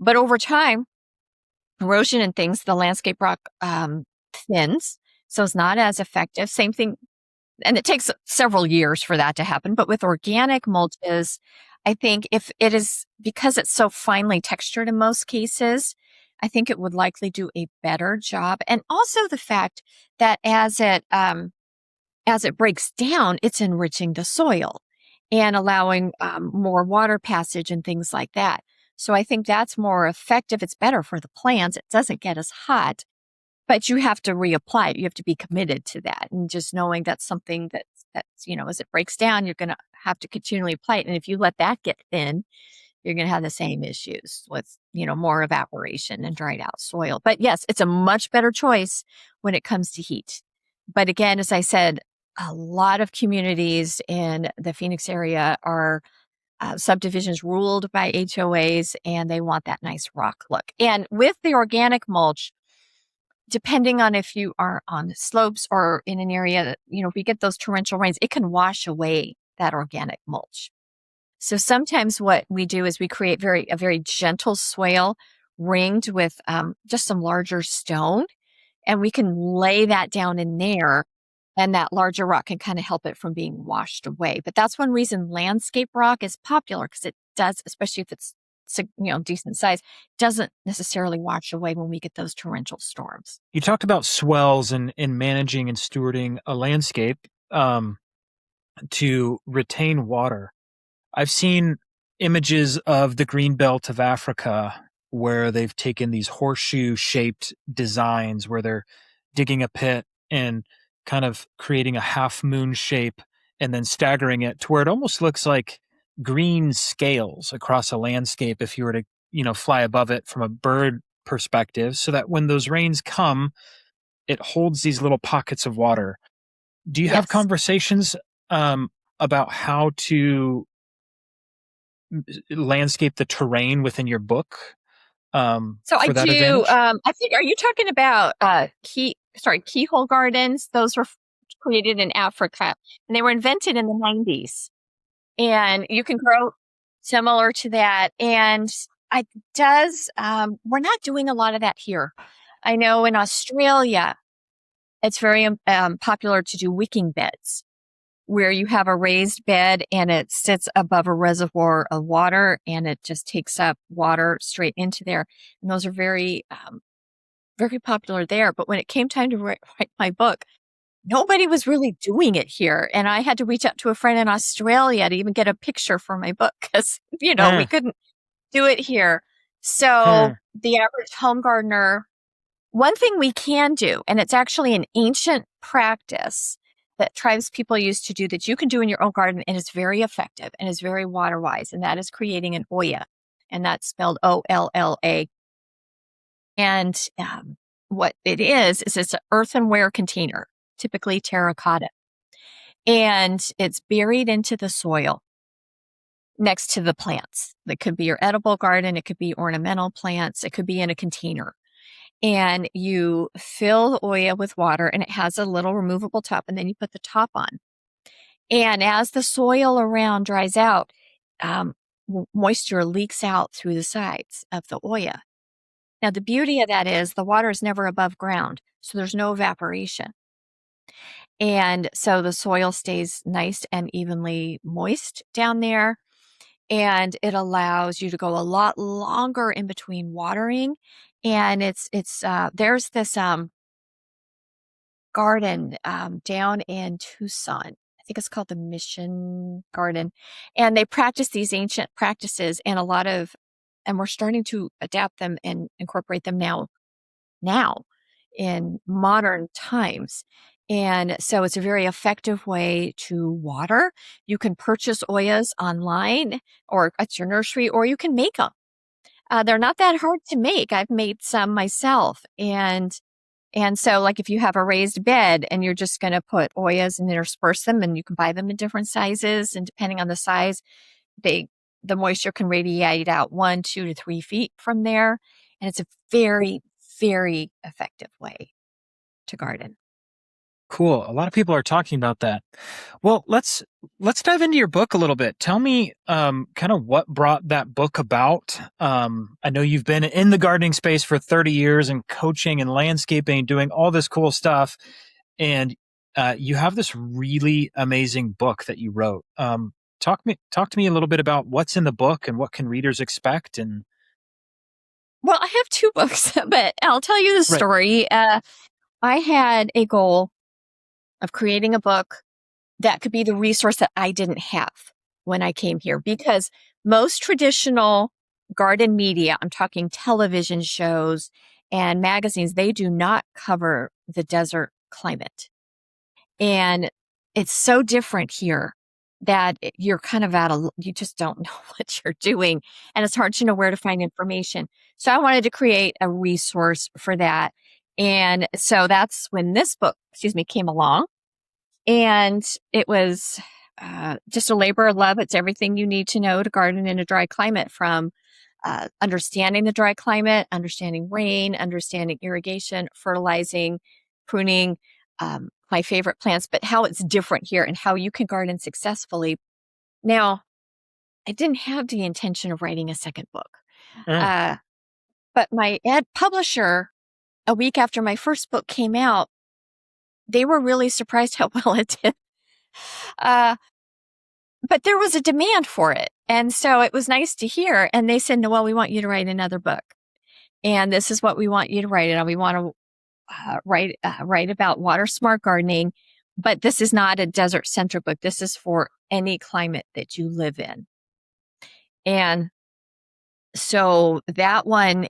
But over time, erosion and things, the landscape rock thins, so it's not as effective. Same thing, and it takes several years for that to happen. But with organic mulches, I think if it is because it's so finely textured in most cases, I think it would likely do a better job. And also the fact that as it breaks down, it's enriching the soil and allowing more water passage and things like that. So I think that's more effective. It's better for the plants. It doesn't get as hot, but you have to reapply it. You have to be committed to that. And just knowing that's something that's, as it breaks down, you're going to have to continually apply it. And if you let that get thin, you're going to have the same issues with, more evaporation and dried out soil. But yes, it's a much better choice when it comes to heat. But again, as I said, a lot of communities in the Phoenix area are subdivisions ruled by HOAs, and they want that nice rock look. And with the organic mulch, depending on if you are on slopes or in an area that, if we get those torrential rains, it can wash away that organic mulch. So sometimes what we do is we create a very gentle swale ringed with just some larger stone, and we can lay that down in there, and that larger rock can kind of help it from being washed away. But that's one reason landscape rock is popular, because it does, especially if it's decent size, doesn't necessarily wash away when we get those torrential storms. You talked about swells and in managing and stewarding a landscape to retain water. I've seen images of the green belt of Africa where they've taken these horseshoe shaped designs where they're digging a pit and kind of creating a half moon shape and then staggering it to where it almost looks like green scales across a landscape if you were to, fly above it from a bird perspective, so that when those rains come, it holds these little pockets of water. Do you have Yes. conversations about how to landscape the terrain within your book So I for that do. advantage? I think. Are you talking about keyhole gardens? Those were created in Africa, and they were invented in the 90s. And you can grow similar to that. And it does. We're not doing a lot of that here. I know in Australia, it's very popular to do wicking beds, where you have a raised bed and it sits above a reservoir of water, and it just takes up water straight into there. And those are very, very popular there. But when it came time to write my book, nobody was really doing it here. And I had to reach out to a friend in Australia to even get a picture for my book because, we Uh, couldn't do it here. So huh. the average home gardener, one thing we can do, and it's actually an ancient practice that tribes people used to do that you can do in your own garden and is very effective and is very water wise, and that is creating an Oya. And that's spelled Olla. And what it is it's an earthenware container, typically terracotta, and it's buried into the soil next to the plants. That could be your edible garden, it could be ornamental plants, it could be in a container. And you fill the Oya with water, and it has a little removable top, and then you put the top on. And as the soil around dries out, um, moisture leaks out through the sides of the Oya. Now, the beauty of that is the water is never above ground, so there's no evaporation. And so the soil stays nice and evenly moist down there. And it allows you to go a lot longer in between watering. And there's this garden down in Tucson. I think it's called the Mission Garden. And they practice these ancient practices and we're starting to adapt them and incorporate them now in modern times. And so it's a very effective way to water. You can purchase Oyas online or at your nursery, or you can make them. They're not that hard to make. I've made some myself. And so, like, if you have a raised bed and you're just going to put Oyas and intersperse them, and you can buy them in different sizes, and depending on the size, the moisture can radiate out 1, 2 to 3 feet from there. And it's a very, very effective way to garden. Cool. A lot of people are talking about that. Well, let's dive into your book a little bit. Tell me kind of what brought that book about. I know you've been in the gardening space for 30 years and coaching and landscaping, doing all this cool stuff. And you have this really amazing book that you wrote. Talk to me a little bit about what's in the book and what can readers expect. And Well, I have two books, but I'll tell you the right. story. I had a goal of creating a book that could be the resource that I didn't have when I came here, because most traditional garden media, I'm talking television shows and magazines, they do not cover the desert climate. And it's so different here that you're kind of you just don't know what you're doing. And it's hard to know where to find information. So I wanted to create a resource for that. And so that's when this book, came along. And it was just a labor of love. It's everything you need to know to garden in a dry climate, from understanding the dry climate, understanding rain, understanding irrigation, fertilizing, pruning, my favorite plants, but how it's different here and how you can garden successfully. Now, I didn't have the intention of writing a second book, Mm. uh, but my ed publisher, a week after my first book came out, they were really surprised how well it did. Uh, but there was a demand for it. And so it was nice to hear. And they said, Noelle, we want you to write another book. And this is what we want you to write. And we want to write about water smart gardening. But this is not a desert centric book. This is for any climate that you live in. And so that one,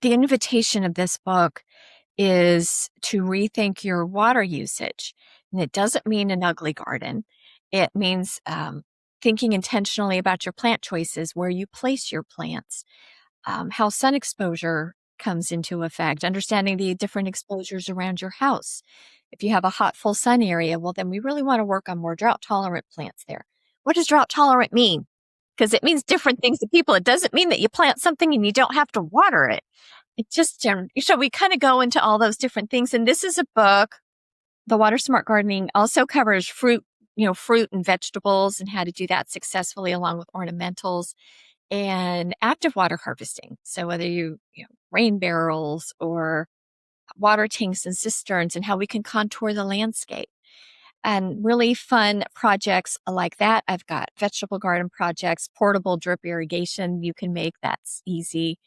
the invitation of this book is to rethink your water usage. And it doesn't mean an ugly garden. It means thinking intentionally about your plant choices, where you place your plants, how sun exposure comes into effect, understanding the different exposures around your house. If you have a hot, full sun area, well, then we really want to work on more drought tolerant plants there. What does drought tolerant mean? Because it means different things to people. It doesn't mean that you plant something and you don't have to water it. It just, so we kind of go into all those different things. And this is a book. The Water Smart Gardening also covers fruit and vegetables and how to do that successfully, along with ornamentals and active water harvesting. So whether rain barrels or water tanks and cisterns, and how we can contour the landscape, and really fun projects like that. I've got vegetable garden projects, portable drip irrigation you can make. That's easy.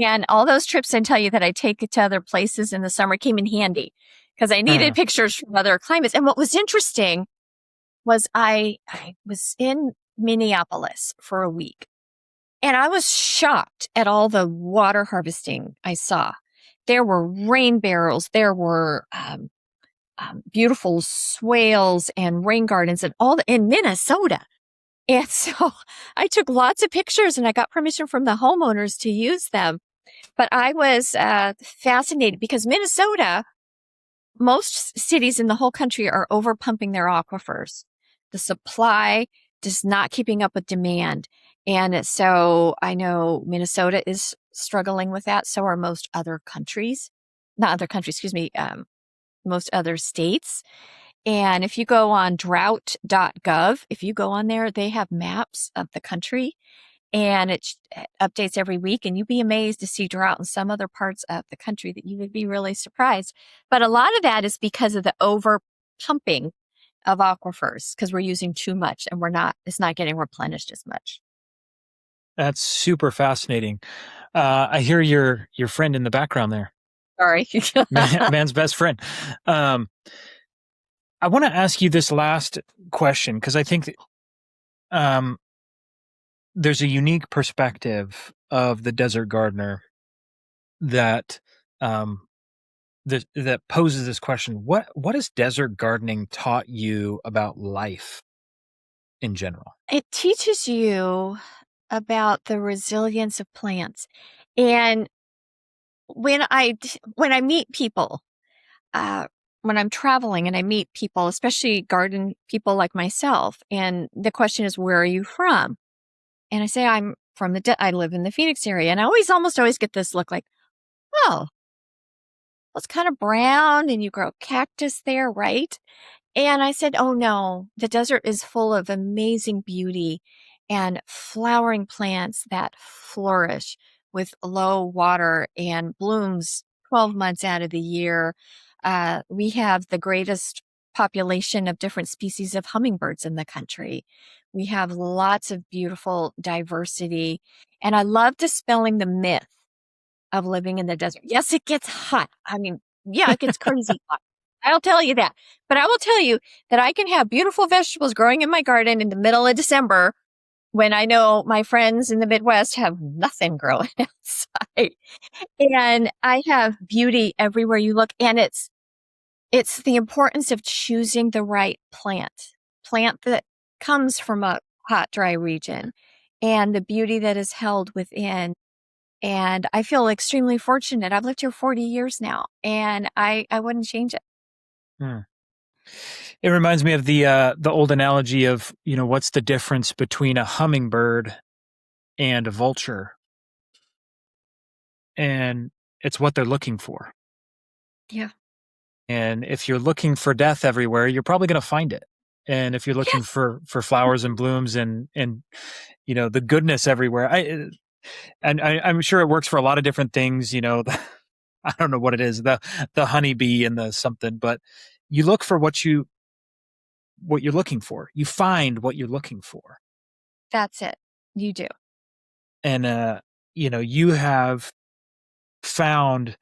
And all those trips I tell you that I take it to other places in the summer came in handy, because I needed pictures from other climates. And what was interesting was I was in Minneapolis for a week, and I was shocked at all the water harvesting I saw. There were rain barrels, there were beautiful swales and rain gardens, and all in Minnesota. And so I took lots of pictures, and I got permission from the homeowners to use them. But I was fascinated because Minnesota, most cities in the whole country are over pumping their aquifers. The supply is not keeping up with demand. And so I know Minnesota is struggling with that. So are most other countries, not other countries, excuse me, most other states. And if you go on drought.gov, if you go on there, they have maps of the country, and it updates every week. And you'd be amazed to see drought in some other parts of the country that you would be really surprised. But a lot of that is because of the over pumping of aquifers, because we're using too much and it's not getting replenished as much. That's super fascinating. I hear your friend in the background there. Sorry. Man's best friend. I want to ask you this last question, because I think there's a unique perspective of the desert gardener that that poses this question. What has desert gardening taught you about life in general? It teaches you about the resilience of plants. And when I meet people, when I'm traveling and I meet people, especially garden people like myself, and the question is, where are you from? And I say, I'm from I live in the Phoenix area. And I almost always get this look like, oh, well, it's kind of brown and you grow cactus there, right? And I said, oh no, the desert is full of amazing beauty and flowering plants that flourish with low water and blooms 12 months out of the year. We have the greatest population of different species of hummingbirds in the country. We have lots of beautiful diversity. And I love dispelling the myth of living in the desert. Yes, it gets hot. I mean, yeah, it gets crazy hot. I'll tell you that. But I will tell you that I can have beautiful vegetables growing in my garden in the middle of December, when I know my friends in the Midwest have nothing growing outside. And I have beauty everywhere you look. And it's the importance of choosing the right plant that comes from a hot, dry region, and the beauty that is held within. And I feel extremely fortunate. I've lived here 40 years now, and I wouldn't change it. It reminds me of the old analogy of, what's the difference between a hummingbird and a vulture? And it's what they're looking for. Yeah. And if you're looking for death everywhere, you're probably going to find it. And if you're looking for flowers and blooms and the goodness everywhere, I'm sure it works for a lot of different things. I don't know what it is, the honeybee and the something, but you look for what you're looking for. You find what you're looking for. That's it. You do. And you have found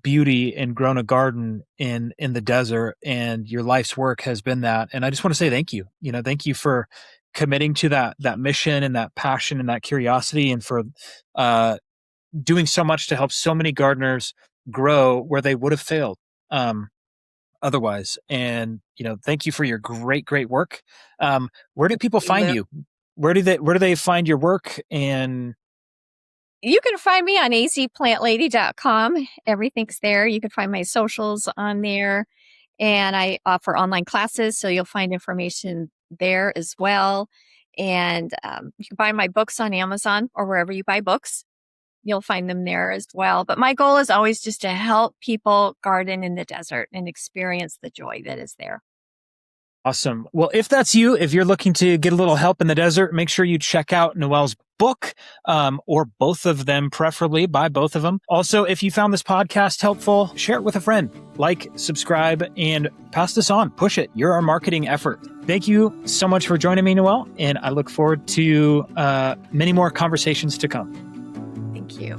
beauty and grown a garden in the desert, and your life's work has been that. And I just want to say thank you. Thank you for committing to that mission and that passion and that curiosity, and for doing so much to help so many gardeners grow where they would have failed otherwise. And thank you for your great work. Where do people find you? Where do they find your work? And you can find me on azplantlady.com. Everything's there. You can find my socials on there, and I offer online classes, so you'll find information there as well. And you can buy my books on Amazon or wherever you buy books. You'll find them there as well. But my goal is always just to help people garden in the desert and experience the joy that is there. Awesome. Well, if that's you, if you're looking to get a little help in the desert, make sure you check out Noelle's book, or both of them, preferably. Buy both of them. Also, if you found this podcast helpful, share it with a friend. Like, subscribe, and pass this on. Push it. You're our marketing effort. Thank you so much for joining me, Noelle, and I look forward to many more conversations to come. Thank you.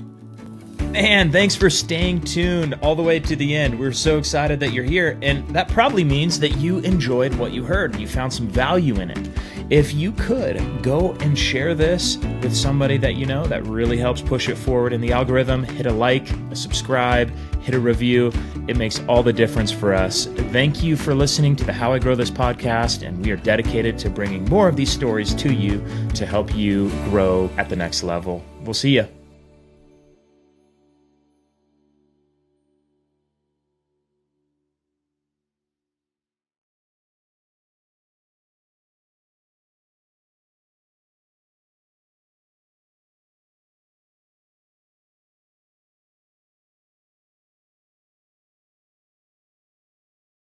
Man, thanks for staying tuned all the way to the end. We're so excited that you're here, and that probably means that you enjoyed what you heard and you found some value in it. If you could, go and share this with somebody that you know that really helps push it forward in the algorithm. Hit a like, a subscribe, hit a review. It makes all the difference for us. Thank you for listening to the How I Grow This podcast, and we are dedicated to bringing more of these stories to you to help you grow at the next level. We'll see you.